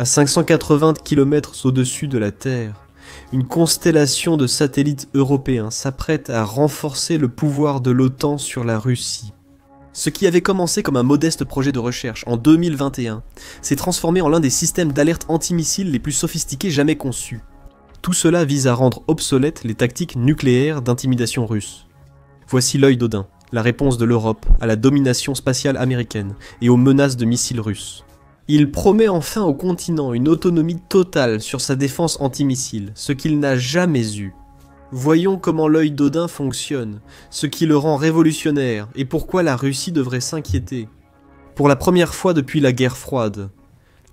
À 580 km au-dessus de la Terre, une constellation de satellites européens s'apprête à renforcer le pouvoir de l'OTAN sur la Russie. Ce qui avait commencé comme un modeste projet de recherche en 2021 s'est transformé en l'un des systèmes d'alerte antimissiles les plus sophistiqués jamais conçus. Tout cela vise à rendre obsolètes les tactiques nucléaires d'intimidation russe. Voici l'œil d'Odin, la réponse de l'Europe à la domination spatiale américaine et aux menaces de missiles russes. Il promet enfin au continent une autonomie totale sur sa défense antimissile, ce qu'il n'a jamais eu. Voyons comment l'œil d'Odin fonctionne, ce qui le rend révolutionnaire et pourquoi la Russie devrait s'inquiéter. Pour la première fois depuis la guerre froide,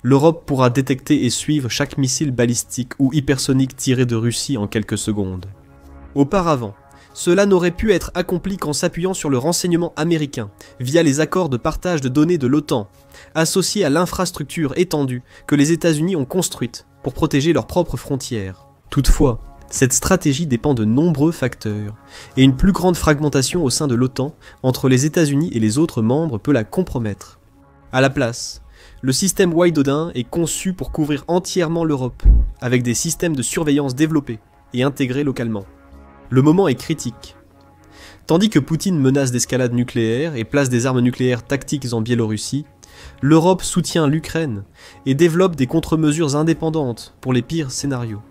l'Europe pourra détecter et suivre chaque missile balistique ou hypersonique tiré de Russie en quelques secondes. Auparavant, cela n'aurait pu être accompli qu'en s'appuyant sur le renseignement américain, via les accords de partage de données de l'OTAN, associés à l'infrastructure étendue que les États-Unis ont construite pour protéger leurs propres frontières. Toutefois, cette stratégie dépend de nombreux facteurs, et une plus grande fragmentation au sein de l'OTAN entre les États-Unis et les autres membres peut la compromettre. À la place, le système Wide Odin est conçu pour couvrir entièrement l'Europe, avec des systèmes de surveillance développés et intégrés localement. Le moment est critique. Tandis que Poutine menace d'escalade nucléaire et place des armes nucléaires tactiques en Biélorussie, l'Europe soutient l'Ukraine et développe des contre-mesures indépendantes pour les pires scénarios.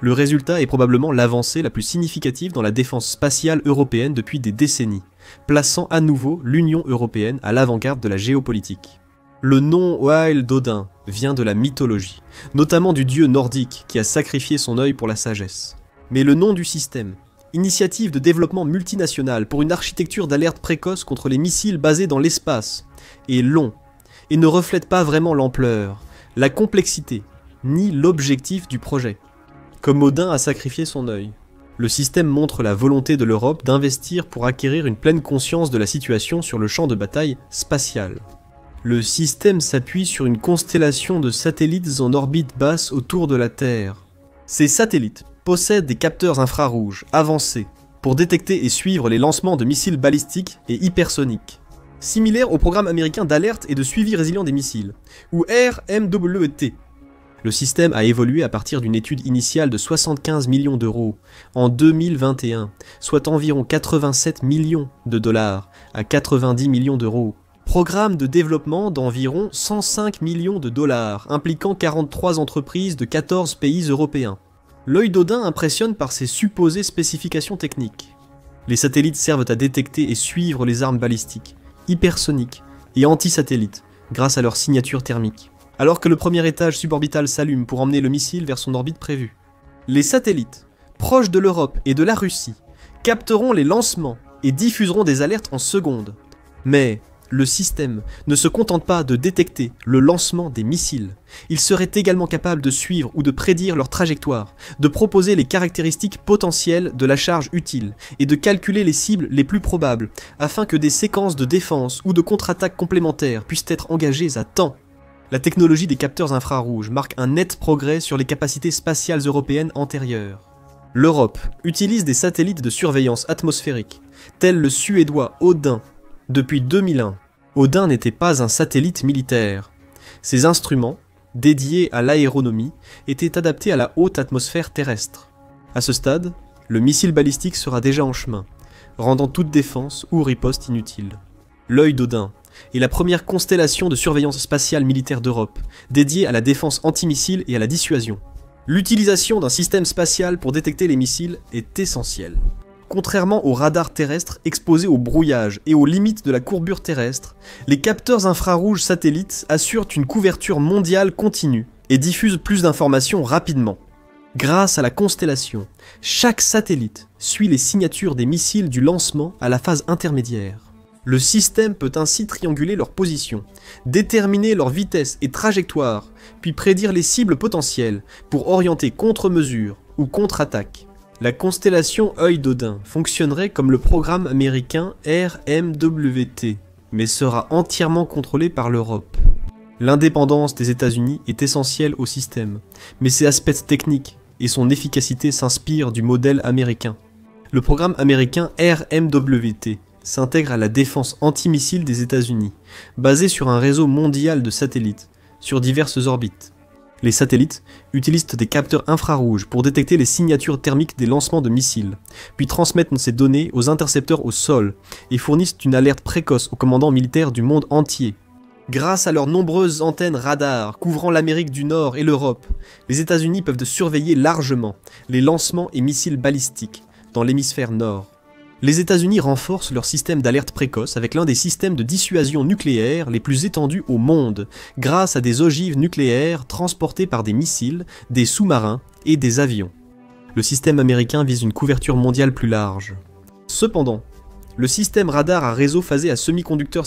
Le résultat est probablement l'avancée la plus significative dans la défense spatiale européenne depuis des décennies, plaçant à nouveau l'Union européenne à l'avant-garde de la géopolitique. Le nom Wide d'Odin vient de la mythologie, notamment du dieu nordique qui a sacrifié son œil pour la sagesse. Mais le nom du système, initiative de développement multinationale pour une architecture d'alerte précoce contre les missiles basés dans l'espace, est long et ne reflète pas vraiment l'ampleur, la complexité, ni l'objectif du projet. Comme Odin a sacrifié son œil, le système montre la volonté de l'Europe d'investir pour acquérir une pleine conscience de la situation sur le champ de bataille spatial. Le système s'appuie sur une constellation de satellites en orbite basse autour de la Terre. Ces satellites possèdent des capteurs infrarouges avancés pour détecter et suivre les lancements de missiles balistiques et hypersoniques, similaires au programme américain d'alerte et de suivi résilient des missiles, ou RMWT. Le système a évolué à partir d'une étude initiale de 75 millions d'euros en 2021, soit environ 87 millions de dollars à 90 millions d'euros. Programme de développement d'environ 105 millions de dollars, impliquant 43 entreprises de 14 pays européens. L'œil d'Odin impressionne par ses supposées spécifications techniques. Les satellites servent à détecter et suivre les armes balistiques, hypersoniques et anti-satellites, grâce à leur signature thermique, alors que le premier étage suborbital s'allume pour emmener le missile vers son orbite prévue. Les satellites, proches de l'Europe et de la Russie, capteront les lancements et diffuseront des alertes en secondes. Mais le système ne se contente pas de détecter le lancement des missiles. Il serait également capable de suivre ou de prédire leur trajectoire, de proposer les caractéristiques potentielles de la charge utile et de calculer les cibles les plus probables afin que des séquences de défense ou de contre-attaque complémentaires puissent être engagées à temps. La technologie des capteurs infrarouges marque un net progrès sur les capacités spatiales européennes antérieures. L'Europe utilise des satellites de surveillance atmosphérique, tels le suédois Odin. Depuis 2001, Odin n'était pas un satellite militaire. Ses instruments, dédiés à l'aéronomie, étaient adaptés à la haute atmosphère terrestre. À ce stade, le missile balistique sera déjà en chemin, rendant toute défense ou riposte inutile. L'œil d'Odin est la première constellation de surveillance spatiale militaire d'Europe, dédiée à la défense antimissile et à la dissuasion. L'utilisation d'un système spatial pour détecter les missiles est essentielle. Contrairement aux radars terrestres exposés au brouillage et aux limites de la courbure terrestre, les capteurs infrarouges satellites assurent une couverture mondiale continue et diffusent plus d'informations rapidement. Grâce à la constellation, chaque satellite suit les signatures des missiles du lancement à la phase intermédiaire. Le système peut ainsi trianguler leur position, déterminer leur vitesse et trajectoire, puis prédire les cibles potentielles pour orienter contre-mesure ou contre-attaque. La constellation œil d'Odin fonctionnerait comme le programme américain RMWT, mais sera entièrement contrôlé par l'Europe. L'indépendance des États-Unis est essentielle au système, mais ses aspects techniques et son efficacité s'inspirent du modèle américain. Le programme américain RMWT s'intègre à la défense antimissile des États-Unis, basé sur un réseau mondial de satellites, sur diverses orbites. Les satellites utilisent des capteurs infrarouges pour détecter les signatures thermiques des lancements de missiles, puis transmettent ces données aux intercepteurs au sol et fournissent une alerte précoce aux commandants militaires du monde entier. Grâce à leurs nombreuses antennes radars couvrant l'Amérique du Nord et l'Europe, les États-Unis peuvent surveiller largement les lancements et missiles balistiques dans l'hémisphère nord. Les États-Unis renforcent leur système d'alerte précoce avec l'un des systèmes de dissuasion nucléaire les plus étendus au monde, grâce à des ogives nucléaires transportées par des missiles, des sous-marins et des avions. Le système américain vise une couverture mondiale plus large. Cependant, le système radar à réseau phasé à semi-conducteur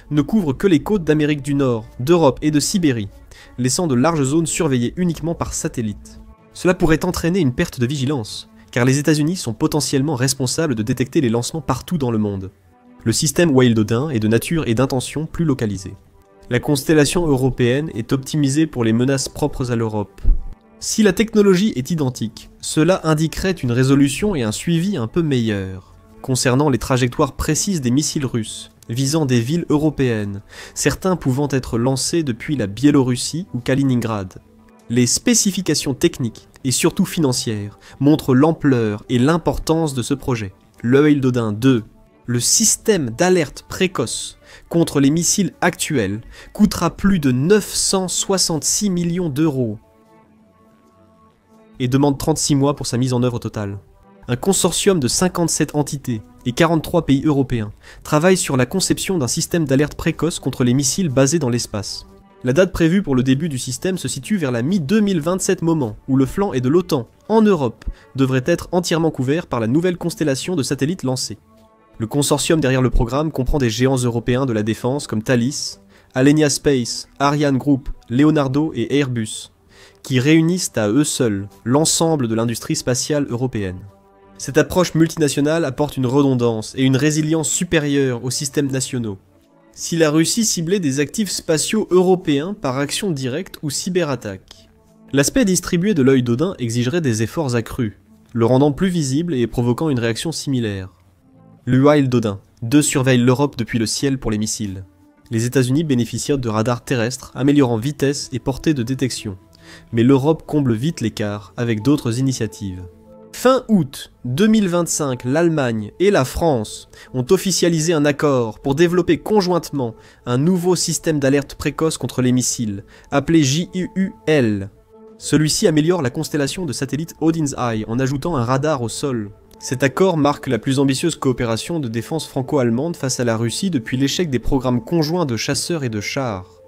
ne couvre que les côtes d'Amérique du Nord, d'Europe et de Sibérie, laissant de larges zones surveillées uniquement par satellite. Cela pourrait entraîner une perte de vigilance, car les États-Unis sont potentiellement responsables de détecter les lancements partout dans le monde. Le système Wild Odin est de nature et d'intention plus localisé. La constellation européenne est optimisée pour les menaces propres à l'Europe. Si la technologie est identique, cela indiquerait une résolution et un suivi un peu meilleurs, concernant les trajectoires précises des missiles russes, visant des villes européennes, certains pouvant être lancés depuis la Biélorussie ou Kaliningrad. Les spécifications techniques et surtout financières montrent l'ampleur et l'importance de ce projet. Le Wild Odin 2, le système d'alerte précoce contre les missiles actuels, coûtera plus de 966 millions d'euros et demande 36 mois pour sa mise en œuvre totale. Un consortium de 57 entités et 43 pays européens travaille sur la conception d'un système d'alerte précoce contre les missiles basés dans l'espace. La date prévue pour le début du système se situe vers la mi-2027, moment où le flanc est de l'OTAN, en Europe, devrait être entièrement couvert par la nouvelle constellation de satellites lancés. Le consortium derrière le programme comprend des géants européens de la défense comme Thales, Alenia Space, Ariane Group, Leonardo et Airbus, qui réunissent à eux seuls l'ensemble de l'industrie spatiale européenne. Cette approche multinationale apporte une redondance et une résilience supérieures aux systèmes nationaux. Si la Russie ciblait des actifs spatiaux européens par action directe ou cyberattaque. L'aspect distribué de l'œil d'Odin exigerait des efforts accrus, le rendant plus visible et provoquant une réaction similaire. Le Wild Odin 2 surveille l'Europe depuis le ciel pour les missiles. Les États-Unis bénéficient de radars terrestres améliorant vitesse et portée de détection, mais l'Europe comble vite l'écart avec d'autres initiatives. Fin août 2025, l'Allemagne et la France ont officialisé un accord pour développer conjointement un nouveau système d'alerte précoce contre les missiles, appelé JUUL. Celui-ci améliore la constellation de satellites Odin's Eye en ajoutant un radar au sol. Cet accord marque la plus ambitieuse coopération de défense franco-allemande face à la Russie depuis l'échec des programmes conjoints de chasseurs et de chars.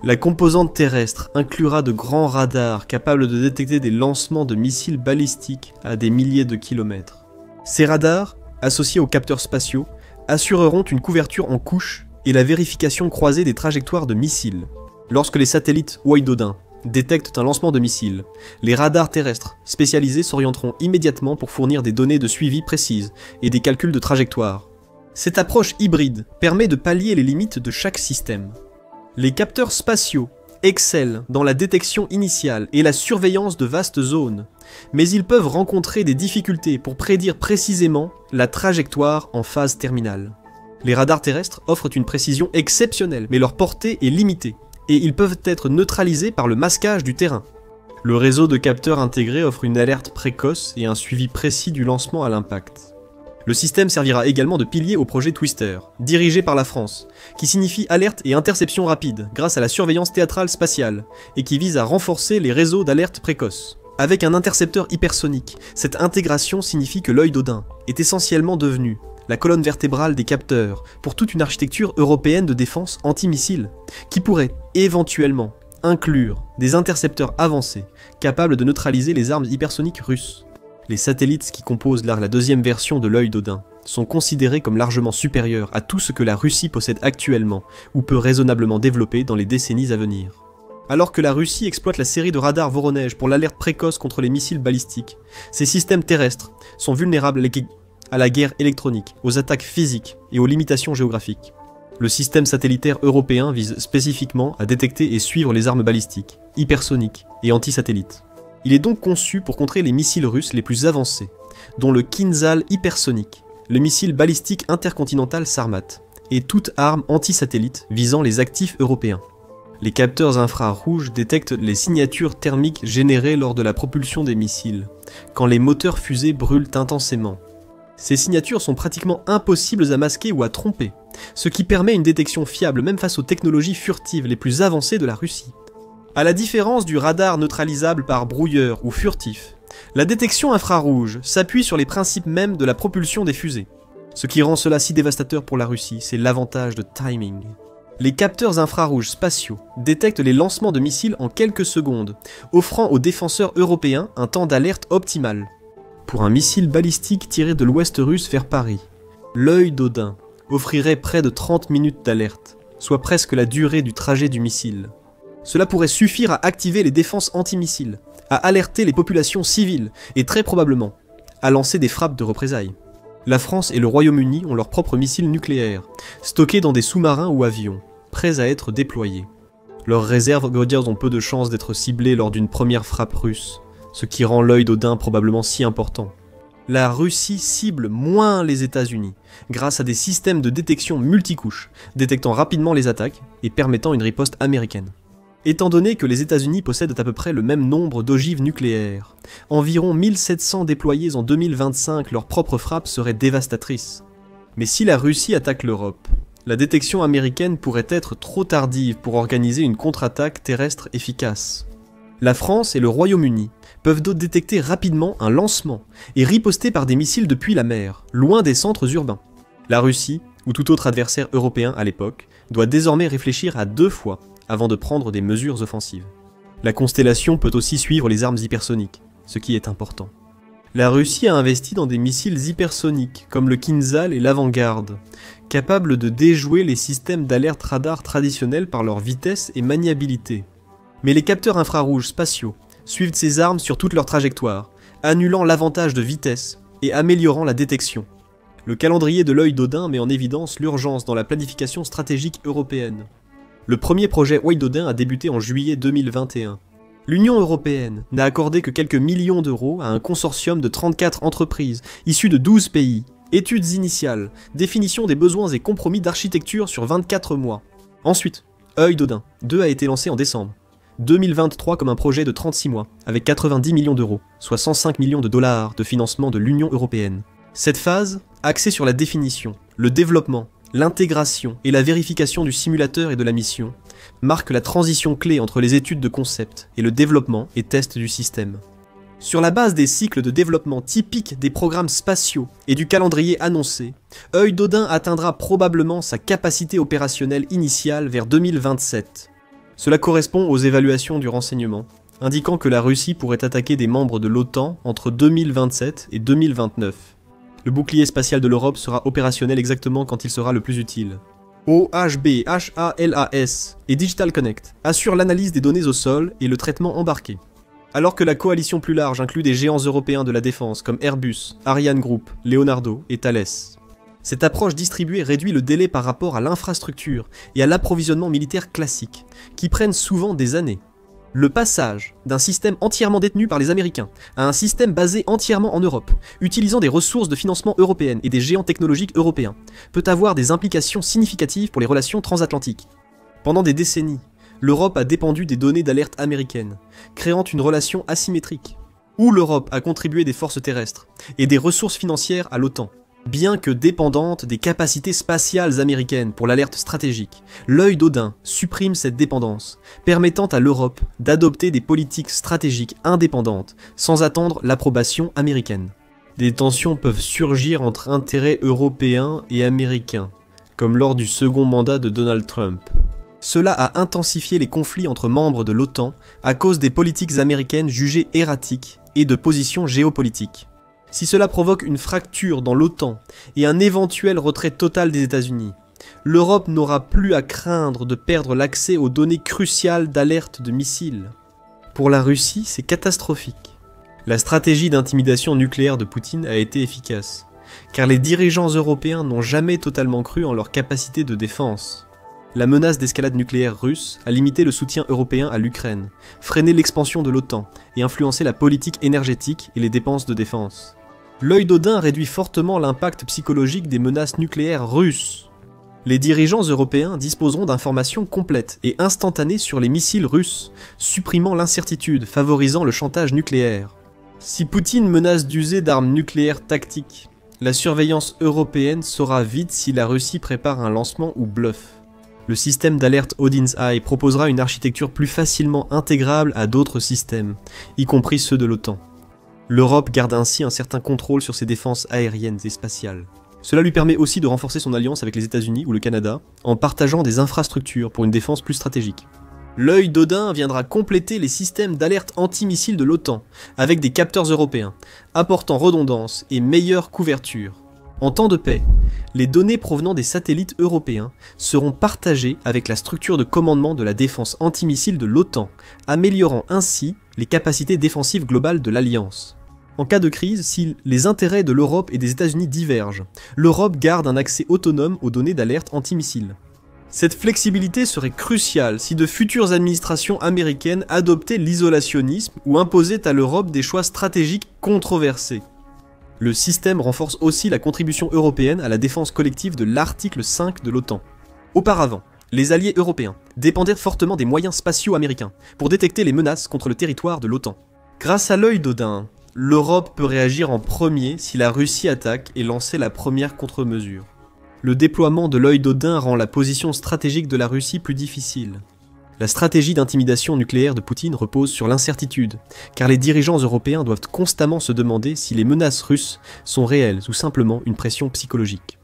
La composante terrestre inclura de grands radars capables de détecter des lancements de missiles balistiques à des milliers de kilomètres. Ces radars, associés aux capteurs spatiaux, assureront une couverture en couche et la vérification croisée des trajectoires de missiles. Lorsque les satellites Wild Odin détectent un lancement de missiles, les radars terrestres spécialisés s'orienteront immédiatement pour fournir des données de suivi précises et des calculs de trajectoire. Cette approche hybride permet de pallier les limites de chaque système. Les capteurs spatiaux excellent dans la détection initiale et la surveillance de vastes zones, mais ils peuvent rencontrer des difficultés pour prédire précisément la trajectoire en phase terminale. Les radars terrestres offrent une précision exceptionnelle, mais leur portée est limitée, et ils peuvent être neutralisés par le masquage du terrain. Le réseau de capteurs intégrés offre une alerte précoce et un suivi précis du lancement à l'impact. Le système servira également de pilier au projet Twister, dirigé par la France, qui signifie alerte et interception rapide grâce à la surveillance théâtrale spatiale, et qui vise à renforcer les réseaux d'alerte précoce. Avec un intercepteur hypersonique, cette intégration signifie que l'œil d'Odin est essentiellement devenu la colonne vertébrale des capteurs pour toute une architecture européenne de défense antimissile, qui pourrait éventuellement inclure des intercepteurs avancés capables de neutraliser les armes hypersoniques russes. Les satellites qui composent la deuxième version de l'œil d'Odin sont considérés comme largement supérieurs à tout ce que la Russie possède actuellement ou peut raisonnablement développer dans les décennies à venir. Alors que la Russie exploite la série de radars Voronezh pour l'alerte précoce contre les missiles balistiques, ces systèmes terrestres sont vulnérables à la guerre électronique, aux attaques physiques et aux limitations géographiques. Le système satellitaire européen vise spécifiquement à détecter et suivre les armes balistiques, hypersoniques et anti-satellites. Il est donc conçu pour contrer les missiles russes les plus avancés, dont le Kinzhal hypersonique, le missile balistique intercontinental Sarmat, et toute arme anti-satellite visant les actifs européens. Les capteurs infrarouges détectent les signatures thermiques générées lors de la propulsion des missiles, quand les moteurs fusées brûlent intensément. Ces signatures sont pratiquement impossibles à masquer ou à tromper, ce qui permet une détection fiable même face aux technologies furtives les plus avancées de la Russie. À la différence du radar neutralisable par brouilleur ou furtif, la détection infrarouge s'appuie sur les principes mêmes de la propulsion des fusées. Ce qui rend cela si dévastateur pour la Russie, c'est l'avantage de timing. Les capteurs infrarouges spatiaux détectent les lancements de missiles en quelques secondes, offrant aux défenseurs européens un temps d'alerte optimal. Pour un missile balistique tiré de l'ouest russe vers Paris, l'œil d'Odin offrirait près de 30 minutes d'alerte, soit presque la durée du trajet du missile. Cela pourrait suffire à activer les défenses antimissiles, à alerter les populations civiles et très probablement à lancer des frappes de représailles. La France et le Royaume-Uni ont leurs propres missiles nucléaires, stockés dans des sous-marins ou avions, prêts à être déployés. Leurs réserves ont peu de chances d'être ciblées lors d'une première frappe russe, ce qui rend l'œil d'Odin probablement si important. La Russie cible moins les États-Unis, grâce à des systèmes de détection multicouches, détectant rapidement les attaques et permettant une riposte américaine. Étant donné que les États-Unis possèdent à peu près le même nombre d'ogives nucléaires, environ 1700 déployés en 2025, leur propre frappe serait dévastatrice. Mais si la Russie attaque l'Europe, la détection américaine pourrait être trop tardive pour organiser une contre-attaque terrestre efficace. La France et le Royaume-Uni peuvent donc détecter rapidement un lancement et riposter par des missiles depuis la mer, loin des centres urbains. La Russie, ou tout autre adversaire européen à l'époque, doit désormais réfléchir à 2 fois avant de prendre des mesures offensives. La constellation peut aussi suivre les armes hypersoniques, ce qui est important. La Russie a investi dans des missiles hypersoniques, comme le Kinzhal et l'Avant-Garde, capables de déjouer les systèmes d'alerte radar traditionnels par leur vitesse et maniabilité. Mais les capteurs infrarouges spatiaux suivent ces armes sur toute leur trajectoire, annulant l'avantage de vitesse et améliorant la détection. Le calendrier de l'œil d'Odin met en évidence l'urgence dans la planification stratégique européenne. Le premier projet œil d'Odin a débuté en juillet 2021. L'Union européenne n'a accordé que quelques millions d'euros à un consortium de 34 entreprises, issues de 12 pays. Études initiales, définition des besoins et compromis d'architecture sur 24 mois. Ensuite, œil d'Odin 2 a été lancé en décembre 2023 comme un projet de 36 mois, avec 90 millions d'euros, soit 105 millions de dollars de financement de l'Union européenne. Cette phase, axée sur la définition, le développement, l'intégration et la vérification du simulateur et de la mission, marque la transition clé entre les études de concept et le développement et test du système. Sur la base des cycles de développement typiques des programmes spatiaux et du calendrier annoncé, œil d'Odin atteindra probablement sa capacité opérationnelle initiale vers 2027. Cela correspond aux évaluations du renseignement, indiquant que la Russie pourrait attaquer des membres de l'OTAN entre 2027 et 2029. Le bouclier spatial de l'Europe sera opérationnel exactement quand il sera le plus utile. OHB, HALAS et Digital Connect assurent l'analyse des données au sol et le traitement embarqué. Alors que la coalition plus large inclut des géants européens de la défense comme Airbus, Ariane Group, Leonardo et Thales. Cette approche distribuée réduit le délai par rapport à l'infrastructure et à l'approvisionnement militaire classique, qui prennent souvent des années. Le passage d'un système entièrement détenu par les Américains à un système basé entièrement en Europe, utilisant des ressources de financement européennes et des géants technologiques européens, peut avoir des implications significatives pour les relations transatlantiques. Pendant des décennies, l'Europe a dépendu des données d'alerte américaines, créant une relation asymétrique, où l'Europe a contribué des forces terrestres et des ressources financières à l'OTAN. Bien que dépendante des capacités spatiales américaines pour l'alerte stratégique, l'œil d'Odin supprime cette dépendance, permettant à l'Europe d'adopter des politiques stratégiques indépendantes sans attendre l'approbation américaine. Des tensions peuvent surgir entre intérêts européens et américains, comme lors du second mandat de Donald Trump. Cela a intensifié les conflits entre membres de l'OTAN à cause des politiques américaines jugées erratiques et de positions géopolitiques. Si cela provoque une fracture dans l'OTAN et un éventuel retrait total des États-Unis, l'Europe n'aura plus à craindre de perdre l'accès aux données cruciales d'alerte de missiles. Pour la Russie, c'est catastrophique. La stratégie d'intimidation nucléaire de Poutine a été efficace, car les dirigeants européens n'ont jamais totalement cru en leur capacité de défense. La menace d'escalade nucléaire russe a limité le soutien européen à l'Ukraine, freiné l'expansion de l'OTAN et influencé la politique énergétique et les dépenses de défense. L'œil d'Odin réduit fortement l'impact psychologique des menaces nucléaires russes. Les dirigeants européens disposeront d'informations complètes et instantanées sur les missiles russes, supprimant l'incertitude, favorisant le chantage nucléaire. Si Poutine menace d'user d'armes nucléaires tactiques, la surveillance européenne saura vite si la Russie prépare un lancement ou bluffe. Le système d'alerte Odin's Eye proposera une architecture plus facilement intégrable à d'autres systèmes, y compris ceux de l'OTAN. L'Europe garde ainsi un certain contrôle sur ses défenses aériennes et spatiales. Cela lui permet aussi de renforcer son alliance avec les États-Unis ou le Canada, en partageant des infrastructures pour une défense plus stratégique. L'œil d'Odin viendra compléter les systèmes d'alerte antimissiles de l'OTAN, avec des capteurs européens, apportant redondance et meilleure couverture. En temps de paix, les données provenant des satellites européens seront partagées avec la structure de commandement de la défense antimissile de l'OTAN, améliorant ainsi les capacités défensives globales de l'Alliance. En cas de crise, si les intérêts de l'Europe et des États-Unis divergent, l'Europe garde un accès autonome aux données d'alerte antimissiles. Cette flexibilité serait cruciale si de futures administrations américaines adoptaient l'isolationnisme ou imposaient à l'Europe des choix stratégiques controversés. Le système renforce aussi la contribution européenne à la défense collective de l'article 5 de l'OTAN. Auparavant, les alliés européens dépendaient fortement des moyens spatiaux américains pour détecter les menaces contre le territoire de l'OTAN. Grâce à l'œil d'Odin, l'Europe peut réagir en premier si la Russie attaque et lancer la première contre-mesure. Le déploiement de l'œil d'Odin rend la position stratégique de la Russie plus difficile. La stratégie d'intimidation nucléaire de Poutine repose sur l'incertitude, car les dirigeants européens doivent constamment se demander si les menaces russes sont réelles ou simplement une pression psychologique.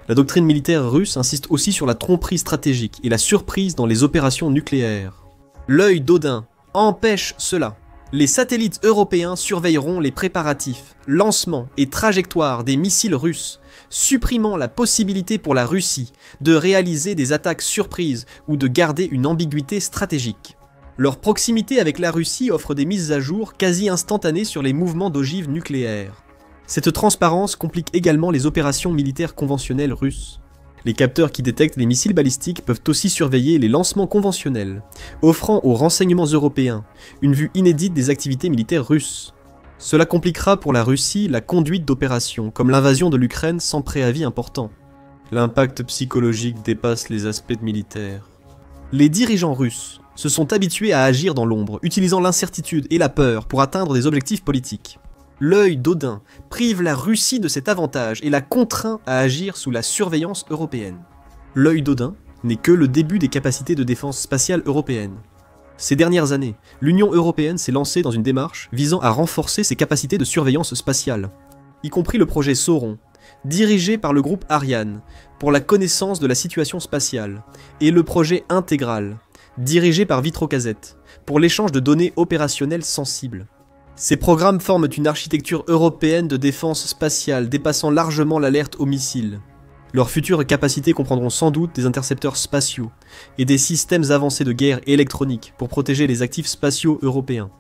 La doctrine militaire russe insiste aussi sur la tromperie stratégique et la surprise dans les opérations nucléaires. L'œil d'Odin empêche cela. Les satellites européens surveilleront les préparatifs, lancements et trajectoires des missiles russes, supprimant la possibilité pour la Russie de réaliser des attaques surprises ou de garder une ambiguïté stratégique. Leur proximité avec la Russie offre des mises à jour quasi instantanées sur les mouvements d'ogives nucléaires. Cette transparence complique également les opérations militaires conventionnelles russes. Les capteurs qui détectent les missiles balistiques peuvent aussi surveiller les lancements conventionnels, offrant aux renseignements européens une vue inédite des activités militaires russes. Cela compliquera pour la Russie la conduite d'opérations, comme l'invasion de l'Ukraine sans préavis important. L'impact psychologique dépasse les aspects militaires. Les dirigeants russes se sont habitués à agir dans l'ombre, utilisant l'incertitude et la peur pour atteindre des objectifs politiques. L'œil d'Odin prive la Russie de cet avantage et la contraint à agir sous la surveillance européenne. L'œil d'Odin n'est que le début des capacités de défense spatiale européenne. Ces dernières années, l'Union européenne s'est lancée dans une démarche visant à renforcer ses capacités de surveillance spatiale, y compris le projet Sauron, dirigé par le groupe Ariane, pour la connaissance de la situation spatiale, et le projet Intégral, dirigé par Vitrocazette, pour l'échange de données opérationnelles sensibles. Ces programmes forment une architecture européenne de défense spatiale dépassant largement l'alerte aux missiles. Leurs futures capacités comprendront sans doute des intercepteurs spatiaux et des systèmes avancés de guerre électronique pour protéger les actifs spatiaux européens.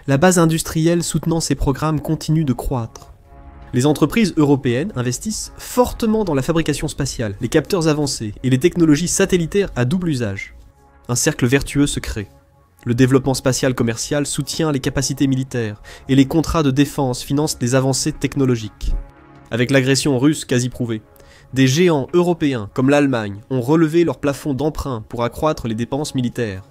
La base industrielle soutenant ces programmes continue de croître. Les entreprises européennes investissent fortement dans la fabrication spatiale, les capteurs avancés et les technologies satellitaires à double usage. Un cercle vertueux se crée. Le développement spatial commercial soutient les capacités militaires et les contrats de défense financent les avancées technologiques. Avec l'agression russe quasi prouvée, des géants européens comme l'Allemagne ont relevé leur plafond d'emprunt pour accroître les dépenses militaires.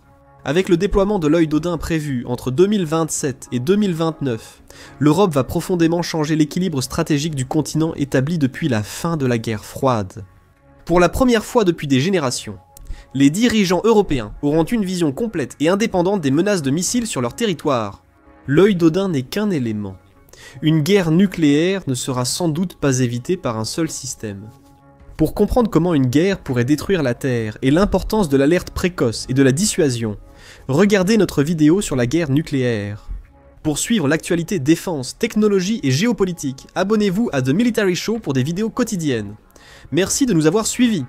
Avec le déploiement de l'œil d'Odin prévu entre 2027 et 2029, l'Europe va profondément changer l'équilibre stratégique du continent établi depuis la fin de la guerre froide. Pour la première fois depuis des générations, les dirigeants européens auront une vision complète et indépendante des menaces de missiles sur leur territoire. L'œil d'Odin n'est qu'un élément. Une guerre nucléaire ne sera sans doute pas évitée par un seul système. Pour comprendre comment une guerre pourrait détruire la Terre et l'importance de l'alerte précoce et de la dissuasion, regardez notre vidéo sur la guerre nucléaire. Pour suivre l'actualité défense, technologie et géopolitique, abonnez-vous à The Military Show pour des vidéos quotidiennes. Merci de nous avoir suivis.